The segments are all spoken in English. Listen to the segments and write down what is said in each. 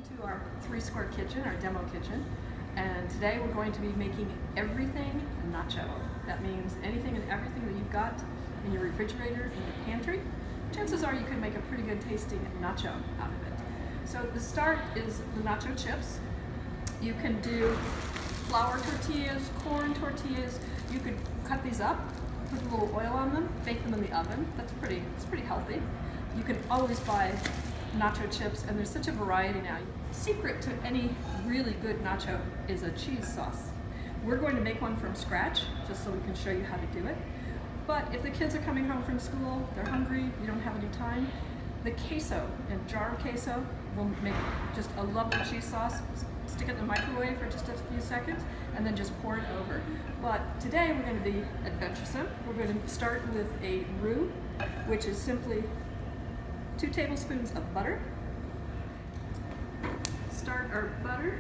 to our 3-square kitchen, our demo kitchen, and today we're going to be making everything nacho. That means anything and everything that you've got in your refrigerator, in your pantry. Chances are you can make a pretty good tasting nacho out of it. So the start is the nacho chips. You can do flour tortillas, corn tortillas. You could cut these up, put a little oil on them, bake them in the oven. It's pretty healthy. You can always buy nacho chips, and there's such a variety now. Secret to any really good nacho is a cheese sauce. We're going to make one from scratch, just so we can show you how to do it. But if the kids are coming home from school, they're hungry, you don't have any time, the queso, a jar of queso, will make just a lovely cheese sauce. Stick it in the microwave for just a few seconds, and then just pour it over. But today we're going to be adventuresome. We're going to start with a roux, which is simply 2 tablespoons of butter. Start our butter.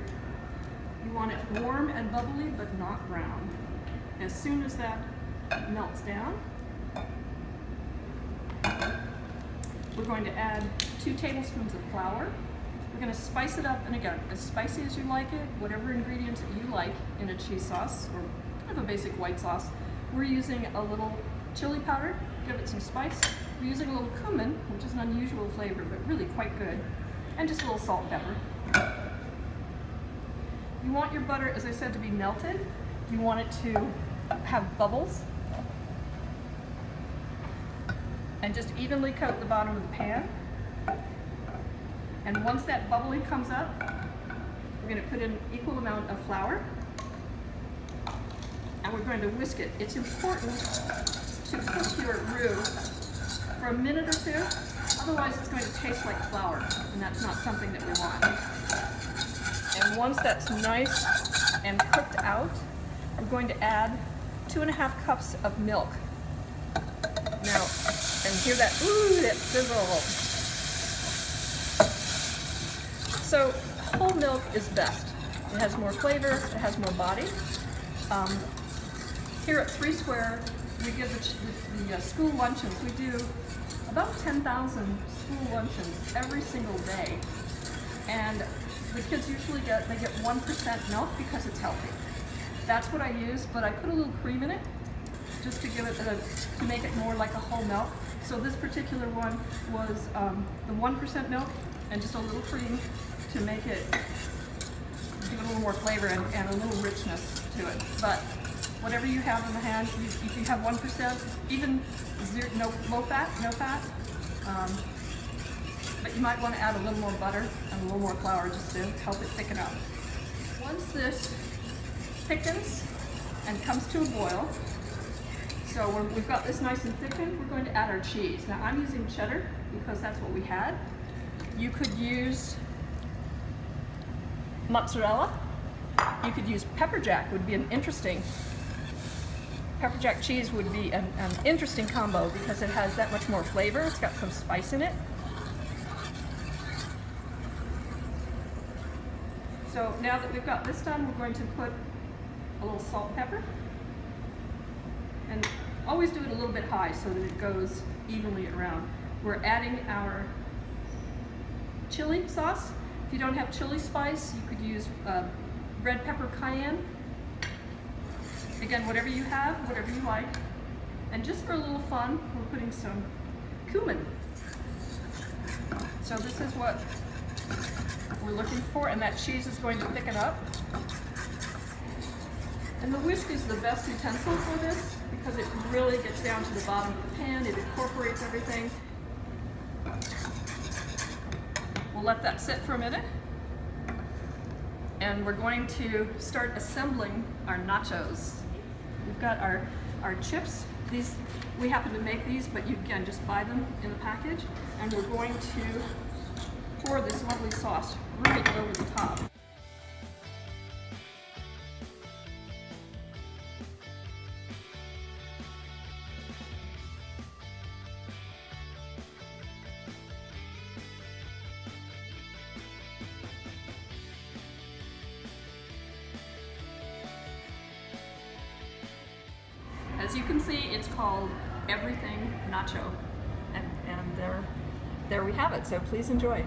You want it warm and bubbly, but not brown. As soon as that melts down, we're going to add 2 tablespoons of flour. We're going to spice it up, and again, as spicy as you like it, whatever ingredients that you like in a cheese sauce, or kind of a basic white sauce. We're using a little chili powder, give it some spice. We're using a little cumin, which is an unusual flavor, but really quite good, and just a little salt and pepper. You want your butter, as I said, to be melted. You want it to have bubbles, and just evenly coat the bottom of the pan. And once that bubbling comes up, we're going to put in an equal amount of flour, and we're going to whisk it. It's important to cook your roux for a minute or two, otherwise it's going to taste like flour, and that's not something that we want. And once that's nice and cooked out, I'm going to add 2½ cups of milk. Now, and hear that, ooh, that sizzle. So whole milk is best. It has more flavor, it has more body. Here at 3 Square, we give the school luncheons. We do about 10,000 school luncheons every single day. And the kids usually get 1% milk because it's healthy. That's what I use, but I put a little cream in it just to give it to make it more like a whole milk. So this particular one was the 1% milk and just a little cream to make it, give it a little more flavor and a little richness to it. But whatever you have in the hand, if you have 1%, even low fat, no fat, but you might want to add a little more butter and a little more flour just to help it thicken up. Once this thickens and comes to a boil, so when we've got this nice and thickened, we're going to add our cheese. Now I'm using cheddar because that's what we had. You could use mozzarella. You could use pepper jack, would be an interesting. Pepper jack cheese would be an interesting combo because it has that much more flavor. It's got some spice in it. So now that we've got this done, we're going to put a little salt and pepper. And always do it a little bit high so that it goes evenly around. We're adding our chili sauce. If you don't have chili spice, you could use red pepper cayenne. Again, whatever you have, whatever you like. And just for a little fun, we're putting some cumin. So this is what we're looking for, and that cheese is going to thicken up. And the whisk is the best utensil for this because it really gets down to the bottom of the pan, it incorporates everything. We'll let that sit for a minute, and we're going to start assembling our nachos. We've got our chips. These, we happen to make these, but you can just buy them in a package, and we're going to pour this lovely sauce right over the top. As you can see, it's called Everything Nacho, and there we have it, so please enjoy.